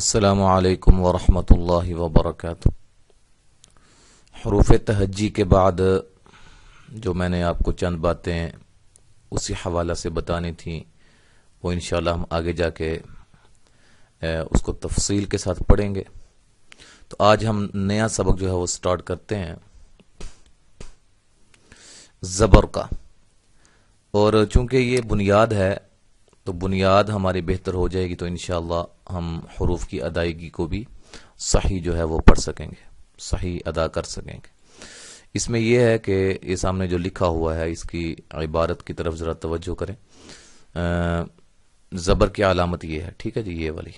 السلام علیکم ورحمۃ اللہ وبرکاتہ۔ حروف تہجی کے بعد جو میں نے آپ کو چند باتیں اسی حوالہ سے بتانی تھیں وہ انشاءاللہ ہم آگے جا کے اس کو تفصیل کے ساتھ پڑھیں گے۔ تو آج ہم نیا سبق جو ہے وہ سٹارٹ کرتے ہیں زبر کا، اور چونکہ یہ بنیاد ہے تو بنیاد ہماری بہتر ہو جائے گی تو انشاءاللہ ہم حروف کی ادائیگی کو بھی صحیح جو ہے وہ پڑھ سکیں گے، صحیح ادا کر سکیں گے۔ اس میں یہ ہے کہ یہ سامنے جو لکھا ہوا ہے اس کی عبارت کی طرف ذرا توجہ کریں۔ زبر کی علامت یہ ہے، ٹھیک ہے جی، یہ والی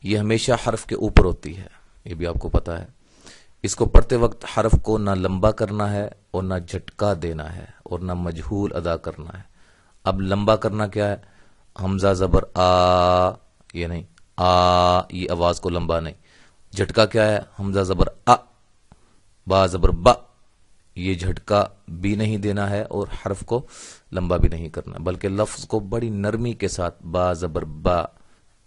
یہ ہمیشہ حرف کے اوپر ہوتی ہے، یہ بھی آپ کو پتا ہے۔ اس کو پڑھتے وقت حرف کو نہ لمبا کرنا ہے اور نہ جھٹکا دینا ہے اور نہ مجہول ادا کرنا ہے۔ اب لمبا کرنا کیا ہے؟ حمزہ زبر آ، یہ نہیں آ، یہ آواز کو لمبا نہیں۔ جھٹکا کیا ہے؟ حمزہ زبر ا، با زبر با، یہ جھٹکا بھی نہیں دینا ہے اور حرف کو لمبا بھی نہیں کرنا، بلکہ لفظ کو بڑی نرمی کے ساتھ با زبر با،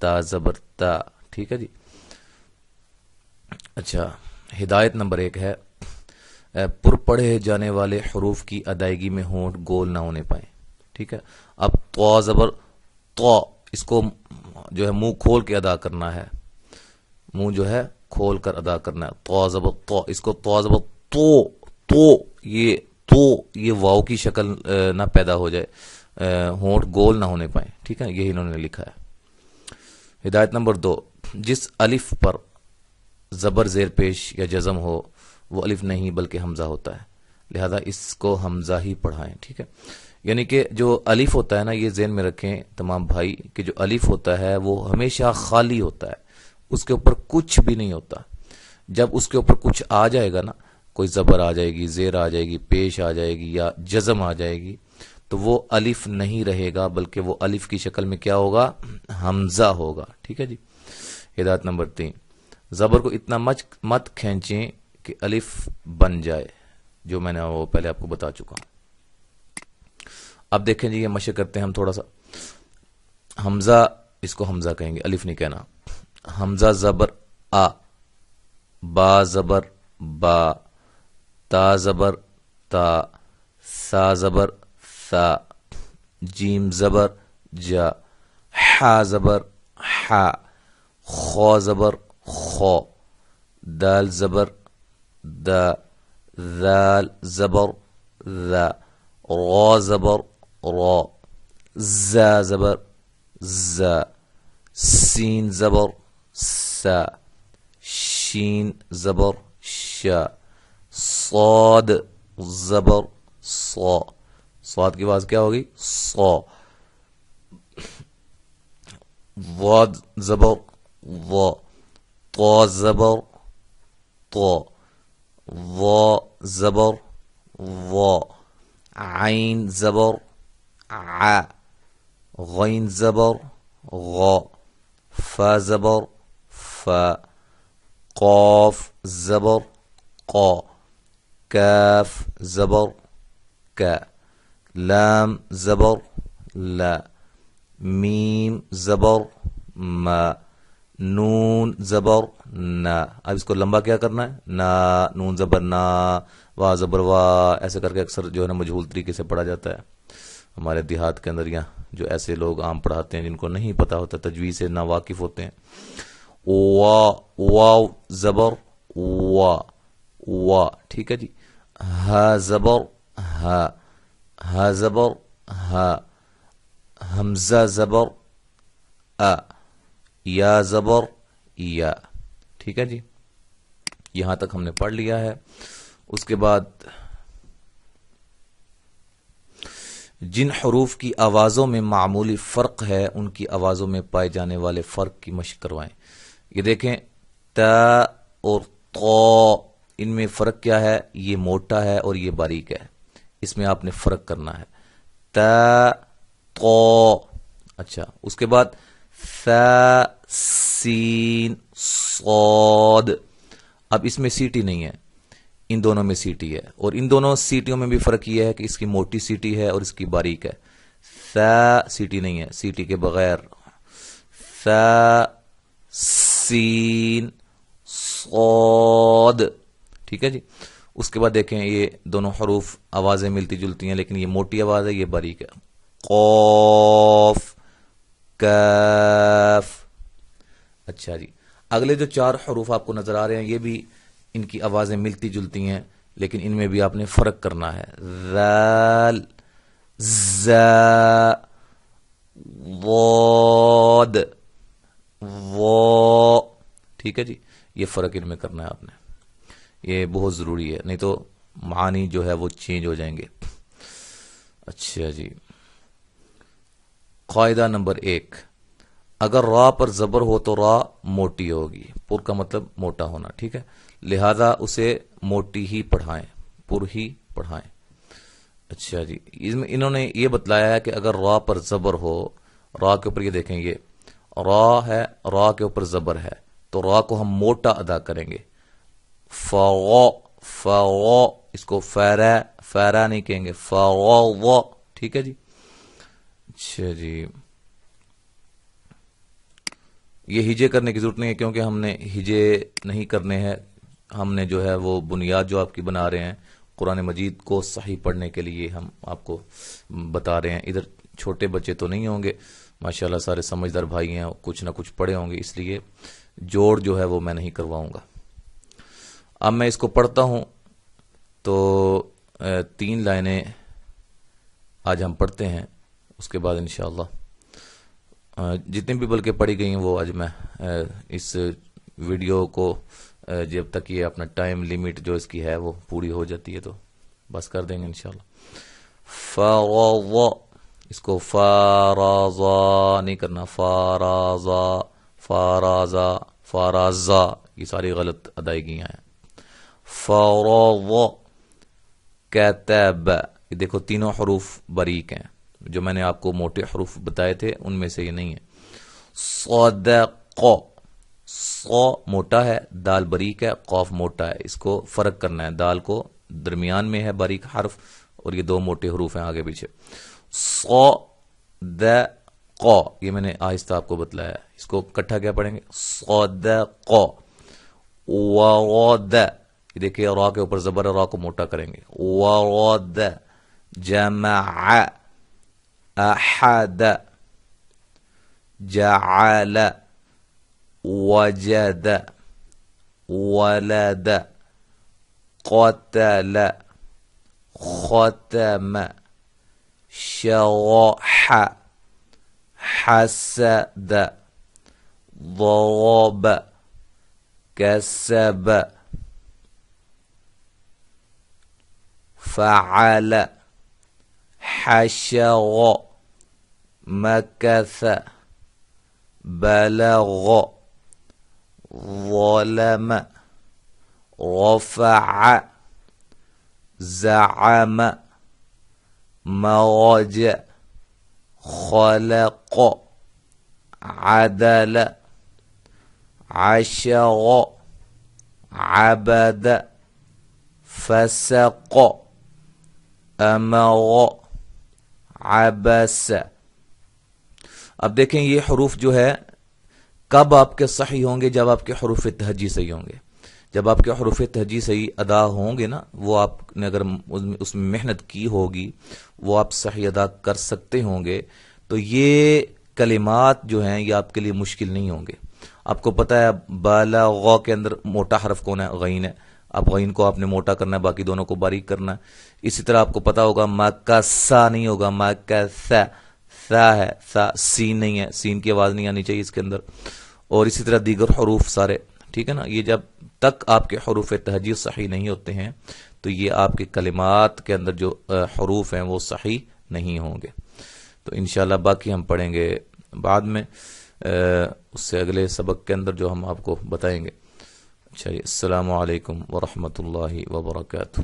تا زبر تا، ٹھیک ہے جی۔ اچھا، ہدایت نمبر 1 ہے پر پڑھے جانے والے حروف کی ادائیگی میں ہونٹ گول نہ ہونے پائیں، ٹھیک ہے۔ اب تو زبر تو، اس کو جو ہے منہ کھول کے ادا کرنا ہے، منہ جو ہے کھول کر ادا کرنا ہے۔ تو زبر تو، اس کو تو زبر تو یہ واو کی شکل نہ پیدا ہو جائے، ہونٹ گول نہ ہونے پائیں، ٹھیک ہے، یہی انہوں نے لکھا ہے۔ ہدایت نمبر 2، جس الف پر زبر زیر پیش یا جزم ہو وہ الف نہیں بلکہ حمزہ ہوتا ہے، لہذا اس کو حمزہ ہی پڑھائیں، ٹھیک ہے۔ یعنی کہ جو الف ہوتا ہے نا، یہ ذہن میں رکھیں تمام بھائی کہ جو الف ہوتا ہے وہ ہمیشہ خالی ہوتا ہے، اس کے اوپر کچھ بھی نہیں ہوتا۔ جب اس کے اوپر کچھ آ جائے گا نا، کوئی زبر آ جائے گی، زیر آ جائے گی، پیش آ جائے گی یا جزم آ جائے گی تو وہ الف نہیں رہے گا بلکہ وہ الف کی شکل میں کیا ہوگا؟ حمزہ ہوگا، ٹھیک ہے جی۔ ہدایت نمبر 3، زبر کو اتنا مت کھینچیں کہ الف بن جائے، جو میں نے وہ پہلے آپ کو بتا چکا ہوں۔ اب دیکھیں جی، یہ مشق کرتے ہیں ہم تھوڑا سا۔ حمزہ، اس کو حمزہ کہیں گے، الف نہیں کہنا۔ حمزہ زبر آ، با زبر با، تا زبر تا، سا زبر سا، جیم زبر جا، حا زبر حا، خو زبر خو، دال زبر دا، ذال زبر ذا، را زبر را، زا زبر زا، سین زبر سا، شین زبر شا، صاد زبر صا، صاد کی آواز کیا ہوگی؟ صا، واد زبر وا، طا زبر طا، وا زبر وا، عین زبر ع، غین زبر غا، فا زبر فا، قاف زبر قا، کاف زبر کا، لام زبر لا، میم زبر ما، نون زبر نا۔ اب اس کو لمبا کیا کرنا ہے؟ نا، نون زبر نا، وا زبر وا، ایسے کر کے اکثر جو ہے نا مجہول طریقے سے پڑھا جاتا ہے ہمارے دیہات کے اندر، یہاں جو ایسے لوگ عام پڑھاتے ہیں جن کو نہیں پتا ہوتا، تجوید سے نا واقف ہوتے ہیں۔ وا، واو زبر وا وا، ٹھیک ہے جی۔ ہا زبر ہا، ہا زبر ہا، حمزہ زبر ا، یا زبر یا، ٹھیک ہے جی۔ یہاں تک ہم نے پڑھ لیا ہے۔ اس کے بعد جن حروف کی آوازوں میں معمولی فرق ہے ان کی آوازوں میں پائے جانے والے فرق کی مشق کروائیں۔ یہ دیکھیں تا اور تو، ان میں فرق کیا ہے؟ یہ موٹا ہے اور یہ باریک ہے، اس میں آپ نے فرق کرنا ہے۔ تا تو، اچھا، اس کے بعد ثا سین صاد، اب اس میں سیٹی نہیں ہے، ان دونوں میں سیٹی ہے، اور ان دونوں سیٹیوں میں بھی فرق یہ ہے کہ اس کی موٹی سیٹی ہے اور اس کی باریک ہے۔ ثا سیٹی نہیں ہے، سیٹی کے بغیر، ثا سین صاد. ٹھیک ہے جی. اس کے بعد دیکھیں یہ دونوں حروف آوازیں ملتی جلتی ہیں لیکن یہ موٹی آواز ہے, یہ باریک ہے. قاف کاف. اچھا جی. اگلے جو 4 حروف آپ کو نظر آ رہے ہیں یہ بھی ان کی آوازیں ملتی جلتی ہیں لیکن ان میں بھی آپ نے فرق کرنا ہے. ذال زا ضاد وا. ٹھیک ہے جی. یہ فرق ان میں کرنا ہے آپ نے, یہ بہت ضروری ہے نہیں تو معانی جو ہے وہ چینج ہو جائیں گے. اچھا جی. قاعدہ نمبر 1, اگر را پر زبر ہو تو را موٹی ہوگی. پر کا مطلب موٹا ہونا. ٹھیک ہے, لہذا اسے موٹی ہی پڑھائیں, پر ہی پڑھائیں. اچھا جی. انہوں نے یہ بتلایا ہے کہ اگر را پر زبر ہو, را کے اوپر یہ دیکھیں یہ را ہے, را کے اوپر زبر ہے تو را کو ہم موٹا ادا کریں گے. فغ فغ, اس کو فیرا فیرا نہیں کہیں گے, فغ. ٹھیک ہے جی. اچھا جی. یہ ہجے کرنے کی ضرورت نہیں ہے کیونکہ ہم نے ہجے نہیں کرنے ہیں. ہم نے جو ہے وہ بنیاد جو آپ کی بنا رہے ہیں قرآن مجید کو صحیح پڑھنے کے لیے ہم آپ کو بتا رہے ہیں. ادھر چھوٹے بچے تو نہیں ہوں گے, ماشاءاللہ سارے سمجھدار بھائی ہیں, کچھ نہ کچھ پڑھے ہوں گے, اس لیے جوڑ جو ہے وہ میں نہیں کرواؤں گا. اب میں اس کو پڑھتا ہوں تو 3 لائنیں آج ہم پڑھتے ہیں, اس کے بعد انشاءاللہ جتنی بھی بلکہ پڑھی گئی ہیں وہ آج میں اس ویڈیو کو جب تک یہ اپنا ٹائم لیمٹ جو اس کی ہے وہ پوری ہو جاتی ہے تو بس کر دیں گے انشاءاللہ. فرض, اس کو فارضا نہیں کرنا, فارضا فارضا فارضا, یہ ساری غلط ادائیگیاں ہیں. فرض کتب, یہ دیکھو تینوں حروف باریک ہیں, جو میں نے آپ کو موٹے حروف بتائے تھے ان میں سے یہ نہیں ہے. صدق, صو موٹا ہے, دال باریک ہے, قاف موٹا ہے, اس کو فرق کرنا ہے. دال کو درمیان میں ہے باریک حرف اور یہ 2 موٹے حروف ہیں آگے پیچھے. صدق, یہ میں نے آہستہ آپ کو بتلایا ہے, اس کو اکٹھا کیا پڑھیں گے, صدق. ورد, یہ دیکھیں را کے اوپر زبر ہے, را کو موٹا کریں گے. ورد. جمع احد, جعل وجد ولد قتل ختم شرح حسد ضرب كسب فعل حشر مكث بلغ ظلم رفع زعم مرج خلق عدل عشر عبد فسق امر عبس. اب دیکھیں یہ حروف جو ہے کب آپ کے صحیح ہوں گے, جب آپ کے حروف تہجی صحیح ہوں گے. جب آپ کے حروف تہجی صحیح ادا ہوں گے نا, وہ آپ نے اگر اس میں محنت کی ہوگی وہ آپ صحیح ادا کر سکتے ہوں گے, تو یہ کلمات جو ہیں یہ آپ کے لیے مشکل نہیں ہوں گے. آپ کو پتہ ہے بالغ کے اندر موٹا حرف کون ہے, غین ہے. اب غین کو آپ نے موٹا کرنا ہے, باقی دونوں کو باریک کرنا ہے. اسی طرح آپ کو پتا ہوگا مکسا نہیں ہوگا, مکسا, سا ہے, سا سین نہیں ہے, سین کی آواز نہیں آنی چاہیے اس کے اندر. اور اسی طرح دیگر حروف سارے, ٹھیک ہے نا. یہ جب تک آپ کے حروف تہجی صحیح نہیں ہوتے ہیں تو یہ آپ کے کلمات کے اندر جو حروف ہیں وہ صحیح نہیں ہوں گے. تو انشاءاللہ باقی ہم پڑھیں گے بعد میں, اس سے اگلے سبق کے اندر جو ہم آپ کو بتائیں گے. اچھا, السلام علیکم ورحمۃ اللہ وبرکاتہ.